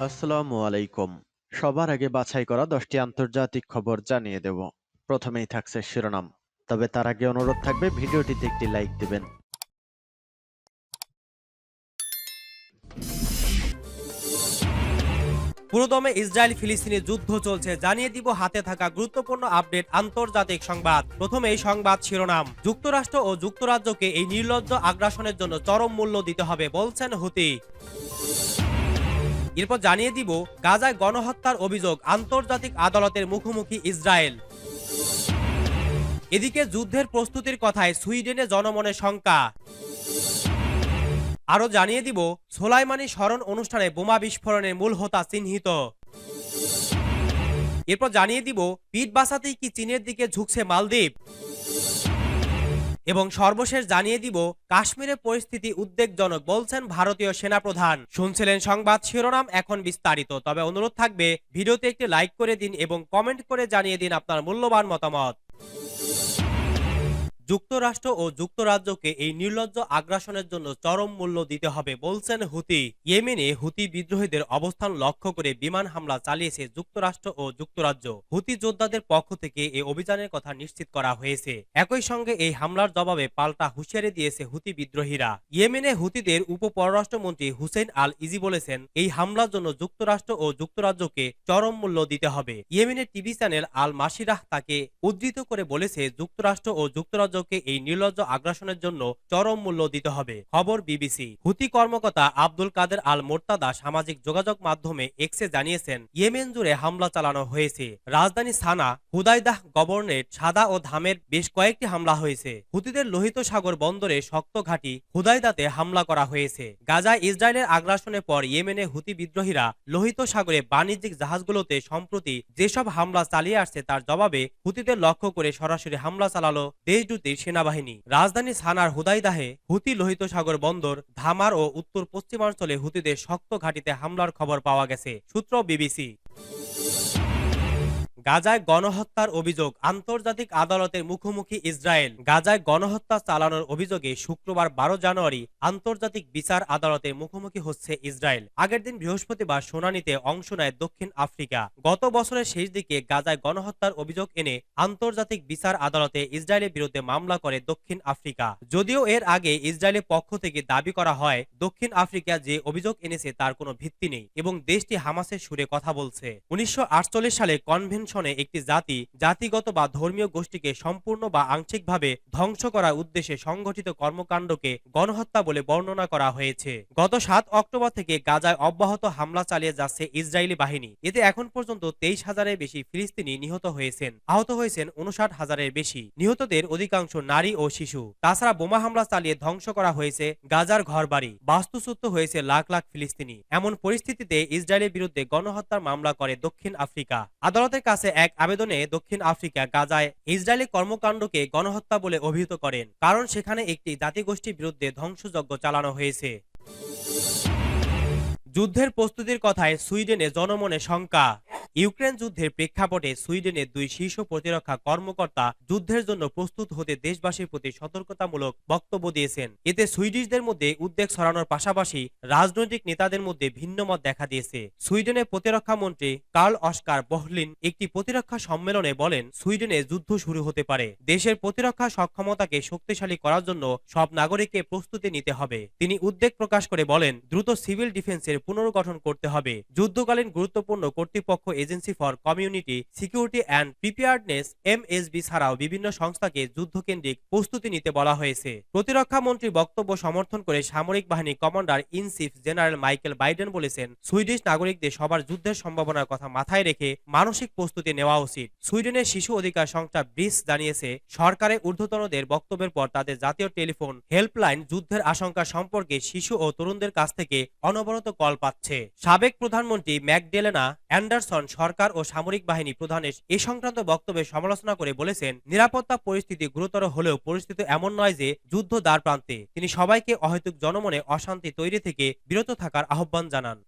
আসসালামু আলাইকুম। সবার আগে বাছাই করা ১০টি আন্তর্জাতিক খবর জানিয়ে দেব। প্রথমেই থাকছে শিরোনাম। তবে তার আগে অনুরোধ থাকবে ভিডিওটিতে একটি লাইক দিবেন। পুরোদমে ইসরায়েল ফিলিস্তিনি যুদ্ধ চলছে, জানিয়ে দিব হাতে থাকা গুরুত্বপূর্ণ আপডেট আন্তর্জাতিক সংবাদ। প্রথমে এই সংবাদ শিরোনাম। যুক্তরাষ্ট্র ও যুক্তরাজ্যকে এই নির্লজ্জ আগ্রাসনের জন্য চরম মূল্য দিতে হবে বলছেন হুতি। এরপর জানিয়ে দিব গাজায় গণহত্যার অভিযোগ, আন্তর্জাতিক আদালতের মুখোমুখি ইসরায়েল। এদিকে যুদ্ধের প্রস্তুতির কথায় সুইডেনে জনমনে শঙ্কা। আরো জানিয়ে দিব সোলাইমানি স্মরণ অনুষ্ঠানে বোমা বিস্ফোরণের মূল হোতা চিহ্নিত। এরপর জানিয়ে দিব পিঠ বাঁচাতেই কি চীনের দিকে ঝুঁকছে মালদ্বীপ। এবং সর্বশেষ জানিয়ে দিব কাশ্মীরের পরিস্থিতি উদ্বেগজনক বলছেন ভারতীয় সেনাপ্রধান। শুনছিলেন সংবাদ শিরোনাম, এখন বিস্তারিত। তবে অনুরোধ থাকবে ভিডিওতে একটি লাইক করে দিন এবং কমেন্ট করে জানিয়ে দিন আপনার মূল্যবান মতামত। যুক্তরাষ্ট্র ও যুক্তরাজ্যকে এই নির্লজ্জ আগ্রাসনের জন্য চরম মূল্য দিতে হবে বলছেন হুতি। ইয়েমেনে হুতি বিদ্রোহীদের অবস্থান লক্ষ্য করে বিমান হামলা চালিয়েছে যুক্তরাষ্ট্র ও যুক্তরাজ্য। হুতি যোদ্ধাদের পক্ষ থেকে এই অভিযানের কথা নিশ্চিত করা হয়েছে। একই সঙ্গে এই হামলার জবাবে পাল্টা হুঁশিয়ারি দিয়েছে হুতি বিদ্রোহীরা। ইয়েমেনে হুতিদের উপপররাষ্ট্রমন্ত্রী হুসেইন আল ইজি বলেছেন, এই হামলার জন্য যুক্তরাষ্ট্র ও যুক্তরাজ্যকে চরম মূল্য দিতে হবে। ইয়েমেনের টিভি চ্যানেল আল মাসিরাহ তাকে উদ্ধৃত করে বলেছে, যুক্তরাষ্ট্র ও যুক্তরাজ্য এই নির্লজ্জ আগ্রাসনের জন্য চরম মূল্য দিতে হবে। খবর বিবিসি। হুতি কর্মকর্তা আব্দুল কাদের আল মোর্তাদা সামাজিক যোগাযোগ মাধ্যমে এক্সে জানিয়েছেন, ইয়েমেন জুড়ে হামলা চালানো হয়েছে। রাজধানী সানা, হুদাইদাহ গভর্নরেট, সাদা ও ধামের বেশ কয়েকটি হামলা হয়েছে। হুতিদের লোহিত সাগর বন্দরে শক্ত ঘাঁটি হুদাইদাতে হামলা করা হয়েছে। গাজায় ইসরায়েলের আগ্রাসনের পর ইয়েমেনে হুতি বিদ্রোহীরা লোহিত সাগরে বাণিজ্যিক জাহাজগুলোতে সম্প্রতি যেসব হামলা চালিয়ে আসছে তার জবাবে হুতিদের লক্ষ্য করে সরাসরি হামলা চালালো দেশ সেনাবাহিনী। রাজধানী সানার হুদাইদাহে হুতি লোহিত সাগর বন্দর, ধামার ও উত্তর পশ্চিমাঞ্চলে হুতিদের শক্ত ঘাঁটিতে হামলার খবর পাওয়া গেছে। সূত্র বিবিসি। গাজায় গণহত্যার অভিযোগ, আন্তর্জাতিক আদালতের মুখোমুখি ইসরায়েল। গাজায় গণহত্যা চালানোর অভিযোগে শুক্রবার ১২ জানুয়ারি আন্তর্জাতিক বিচার আদালতের মুখোমুখি হচ্ছে ইসরায়েল। আগের দিন বৃহস্পতিবার শুনানিতে অংশ নেয় দক্ষিণ আফ্রিকা। গত বছরের শেষ দিকে গাজায় গণহত্যার অভিযোগ এনে আন্তর্জাতিক বিচার আদালতে ইসরায়েলের বিরুদ্ধে মামলা করে দক্ষিণ আফ্রিকা। যদিও এর আগে ইসরায়েলের পক্ষ থেকে দাবি করা হয় দক্ষিণ আফ্রিকা যে অভিযোগ এনেছে তার কোনো ভিত্তি নেই এবং দেশটি হামাসের সুরে কথা বলছে। ১৯৪৮ সালে কনভেনশনে একটি জাতিগত বা ধর্মীয় গোষ্ঠীকে সম্পূর্ণ বা আংশিকভাবে ধ্বংস করার উদ্দেশ্যে সংগঠিত কর্মকাণ্ডকে গণহত্যা বলে বর্ণনা করা হয়েছে। গত ৭ অক্টোবর থেকে গাজায় অব্যাহত হামলা চালিয়ে যাচ্ছে ইসরায়েলি বাহিনী। এতে এখন পর্যন্ত ২৩,০০০-এর বেশি ফিলিস্তিনি নিহত হয়েছেন, আহত হয়েছেন ৫৯,০০০-এর বেশি। নিহতদের অধিকাংশ নারী ও শিশু। তাছাড়া বোমা হামলা চালিয়ে ধ্বংস করা হয়েছে গাজার ঘরবাড়ি, বাস্তুচ্যুত হয়েছে লাখ লাখ ফিলিস্তিনি। এমন পরিস্থিতিতে ইসরায়েলের বিরুদ্ধে গণহত্যার মামলা করে দক্ষিণ আফ্রিকা। আদালতের কাছে এক আবেদনে দক্ষিণ আফ্রিকা গাজায় ইসরায়েলি কর্মকাণ্ডকে গণহত্যা বলে অভিহিত করেন, কারণ সেখানে একটি জাতিগোষ্ঠীর বিরুদ্ধে ধ্বংসযজ্ঞ চালানো হয়েছে। যুদ্ধের প্রস্তুতির কথায় সুইডেনে জনমনে শঙ্কা। ইউক্রেন যুদ্ধের প্রেক্ষাপটে সুইডেনের ২ শীর্ষ প্রতিরক্ষা কর্মকর্তা যুদ্ধের জন্য প্রস্তুত হতে দেশবাসীর প্রতি সতর্কতামূলক বক্তব্য দিয়েছেন। এতে সুইডিশদের মধ্যে উদ্বেগ ছড়ানোর পাশাপাশি রাজনৈতিক নেতাদের মধ্যে ভিন্নমত দেখা দিয়েছে। সুইডেনের প্রতিরক্ষা মন্ত্রী কার্ল অস্কার বহলিন একটি প্রতিরক্ষা সম্মেলনে বলেন, সুইডেনে যুদ্ধ শুরু হতে পারে। দেশের প্রতিরক্ষা সক্ষমতাকে শক্তিশালী করার জন্য সব নাগরিককে প্রস্তুতি নিতে হবে। তিনি উদ্বেগ প্রকাশ করে বলেন, দ্রুত সিভিল ডিফেন্সের পুনর্গঠন করতে হবে। যুদ্ধকালীন গুরুত্বপূর্ণ কর্তৃপক্ষ agency for community security and preparedness MSB ছাড়াও বিভিন্ন সংস্থাকে যুদ্ধকেন্দ্রিক প্রস্তুতি নিতে বলা হয়েছে। প্রতিরক্ষা মন্ত্রীর বক্তব্য সমর্থন করে সামরিক বাহিনী commander in chief general Michael Biden বলেছেন, সুইডিশ নাগরিকদের সবার যুদ্ধের সম্ভাবনার কথা মাথায় রেখে মানসিক প্রস্তুতি নেওয়া উচিত। সুইডেনের শিশু অধিকার সংস্থা ব্রিস জানিয়েছে, সরকারের ঊর্ধ্বতনদের বক্তব্যের পর তাদের জাতীয় টেলিফোন হেল্পলাইন যুদ্ধের আশঙ্কা সম্পর্কে শিশু ও তরুণদের কাছ থেকে অনবরত কল পাচ্ছে। সাবেক প্রধানমন্ত্রী ম্যাকডেলেনা অ্যান্ডারসন সরকার ও সামরিক বাহিনী প্রধানের এ সংক্রান্ত বক্তব্যের সমালোচনা করে বলেছেন, নিরাপত্তা পরিস্থিতি গুরুতর হলেও পরিস্থিতি এমন নয় যে যুদ্ধ দ্বার প্রান্তে। তিনি সবাইকে অহেতুক জনমনে অশান্তি তৈরি থেকে বিরত থাকার আহ্বান জানান।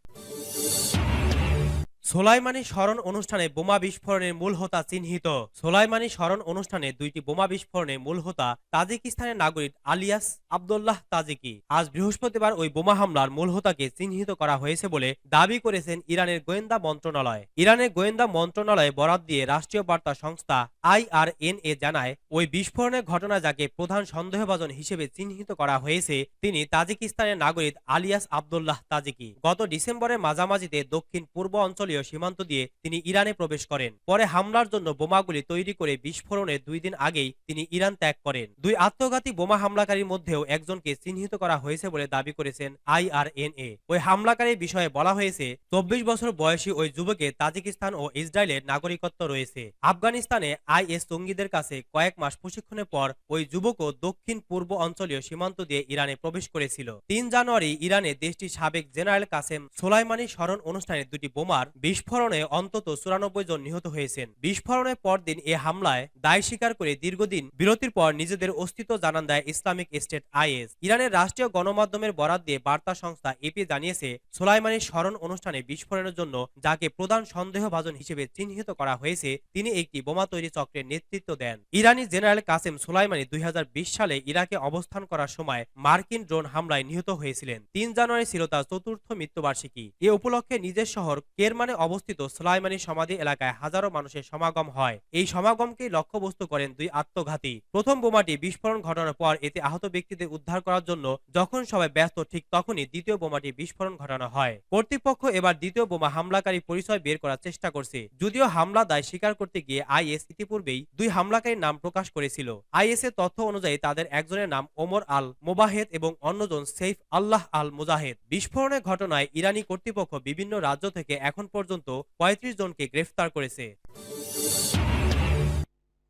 সোলাইমানি স্মরণ অনুষ্ঠানে বোমা বিস্ফোরণের মূল হোতা চিহ্নিত। সোলাইমানি স্মরণ অনুষ্ঠানে 2টি বোমা বিস্ফোরণের মূল হোতা তাজিকিস্তানের নাগরিক আলিয়াস আব্দুল্লাহ তাজিকি। আজ বৃহস্পতিবার ওই বোমা হামলার মূল হোতাকে চিহ্নিত করা হয়েছে বলে দাবি করেছেন ইরানের গোয়েন্দা মন্ত্রণালয়। ইরানের গোয়েন্দা মন্ত্রণালয়ে বরাত দিয়ে রাষ্ট্রীয় বার্তা সংস্থা IRNA জানায়, ওই বিস্ফোরণের ঘটনা যাকে প্রধান সন্দেহভাজন হিসেবে চিহ্নিত করা হয়েছে তিনি তাজিকিস্তানের নাগরিক আলিয়াস আব্দুল্লাহ তাজিকি। গত ডিসেম্বরের মাঝামাঝিতে দক্ষিণ পূর্ব অঞ্চলীয় সীমান্ত দিয়ে তিনি ইরানে প্রবেশ করেন। পরে হামলার জন্য বোমাগুলি তৈরি করে বিস্ফোরণের 2 দিন আগেই তিনি ইরান ত্যাগ করেন। 2 আত্মঘাতী বোমা হামলাকারীর মধ্যেও একজনকে চিহ্নিত করা হয়েছে বলে দাবি করেছেন IRNA। ওই হামলাকারীর বিষয়ে বলা হয়েছে, 24 বছর বয়সী ওই যুবকের তাজিকিস্তান ও ইসরায়েলের নাগরিকত্ব রয়েছে। আফগানিস্তানে IS জঙ্গিদের কাছে কয়েক মাস প্রশিক্ষণের পর ওই যুবকও দক্ষিণ পূর্ব অঞ্চলীয় সীমান্ত দিয়ে ইরানে প্রবেশ করেছিল। 3 জানুয়ারি ইরানে দেশটির সাবেক জেনারেল কাসেম সোলাইমানি স্মরণ অনুষ্ঠানে 2টি বোমার বিস্ফোরণে অন্তত 94 জন নিহত হয়েছেন। বিস্ফোরণের পরদিন এ হামলায় দায় স্বীকার করে দীর্ঘদিন বিরতির পর নিজেদের অস্তিত্ব জানান দেয় ইসলামিক স্টেট IS। ইরানের রাষ্ট্রীয় গণমাধ্যমের বরাত দিয়ে বার্তা সংস্থা AP জানিয়েছে, সোলাইমানির স্মরণ অনুষ্ঠানে বিস্ফোরণের জন্য যাকে প্রধান সন্দেহভাজন হিসেবে চিহ্নিত করা হয়েছে তিনি একটি বোমা তৈরি চক্রের নেতৃত্ব দেন। ইরানি জেনারেল কাসেম সোলাইমানি 2020 সালে ইরাকে অবস্থান করার সময় মার্কিন ড্রোন হামলায় নিহত হয়েছিলেন। 3 জানুয়ারি ছিল তার 4র্থ মৃত্যুবার্ষিকী। এ উপলক্ষে নিজের শহর কেরমানে অবস্থিত সোলাইমানি সমাধি এলাকায় হাজারো মানুষের সমাগম হয়। এই সমাগমকেই লক্ষ্যবস্তু করেন 2 আত্মঘাতী। প্রথম বোমাটি বিস্ফোরণ ঘটানোর পর এতে আহত ব্যক্তিদের উদ্ধার করার জন্য যখন সবাই ব্যস্ত ঠিক তখনই দ্বিতীয় বোমাটি বিস্ফোরণ ঘটানো হয়। কর্তৃপক্ষ এবার দ্বিতীয় বোমা হামলাকারী পরিচয় বের করার চেষ্টা করছে। যদিও হামলা দায় স্বীকার করতে গিয়ে IS ইতিপূর্বেই 2 হামলাকারীর নাম প্রকাশ করেছিল। IS এর তথ্য অনুযায়ী তাদের একজনের নাম ওমর আল মোবাহেদ এবং অন্যজন সেইফ আল্লাহ আল মুজাহেদ। বিস্ফোরণের ঘটনায় ইরানি কর্তৃপক্ষ বিভিন্ন রাজ্য থেকে এখন পর্যন্ত 35 জনকে গ্রেফতার করেছে।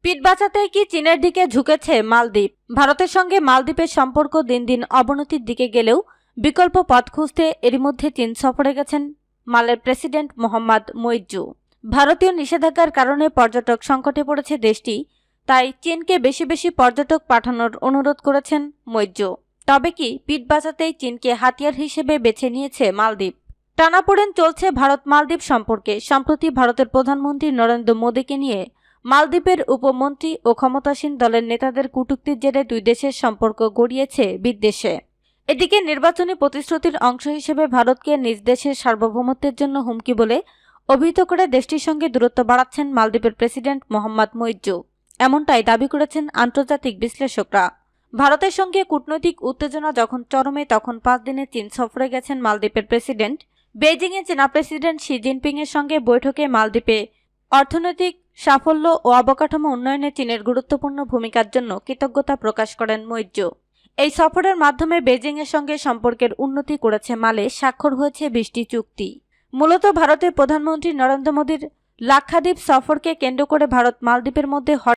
পিঠ বাঁচাতে কি চীনের দিকে ঝুঁকেছে মালদ্বীপ? ভারতের সঙ্গে মালদ্বীপের সম্পর্ক দিন দিন অবনতির দিকে গেলেও বিকল্প পথ খুঁজতে এরই মধ্যে চীন সফরে গেছেন মালের প্রেসিডেন্ট মোহাম্মদ মুইজ্জু। ভারতীয় নিষেধাজ্ঞার কারণে পর্যটক সংকটে পড়েছে দেশটি, তাই চীনকে বেশি বেশি পর্যটক পাঠানোর অনুরোধ করেছেন মুইজ্জু। তবে কি পিঠ বাঁচাতেই চীনকে হাতিয়ার হিসেবে বেছে নিয়েছে মালদ্বীপ? টানাপোড়েন চলছে ভারত মালদ্বীপ সম্পর্কে। সম্প্রতি ভারতের প্রধানমন্ত্রী নরেন্দ্র মোদীকে নিয়ে মালদ্বীপের উপমন্ত্রী ও ক্ষমতাসীন দলের নেতাদের কটূক্তির জেরে 2 দেশের সম্পর্ক গড়িয়েছে বিদ্বেষে। এদিকে নির্বাচনী প্রতিশ্রুতির অংশ হিসেবে ভারতকে নিজ দেশের সার্বভৌমত্বের জন্য হুমকি বলে অভিহিত করে দেশটির সঙ্গে দূরত্ব বাড়াচ্ছেন মালদ্বীপের প্রেসিডেন্ট মোহাম্মদ মুইজ্জু। এমনটাই দাবি করেছেন আন্তর্জাতিক বিশ্লেষকরা। ভারতের সঙ্গে কূটনৈতিক উত্তেজনা যখন চরমে তখন 5 দিনের চীন সফরে গেছেন মালদ্বীপের প্রেসিডেন্ট। বেইজিংয়ে চীনা প্রেসিডেন্ট শি জিনপিং এর সঙ্গে বৈঠকে মালদ্বীপে অর্থনৈতিক সাফল্য ও অবকাঠামো উন্নয়নে চীনের গুরুত্বপূর্ণ ভূমিকার জন্য কৃতজ্ঞতা প্রকাশ করেন মুইজ্জু। এই সফরের মাধ্যমে বেইজিংয়ের সঙ্গে সম্পর্কের উন্নতি করেছে মালে, স্বাক্ষর হয়েছে 20টি চুক্তি। মূলত ভারতের প্রধানমন্ত্রী নরেন্দ্র মোদীর লাক্ষাদ্বীপ সফরকে কেন্দ্র করে ভারত মালদ্বীপের মধ্যে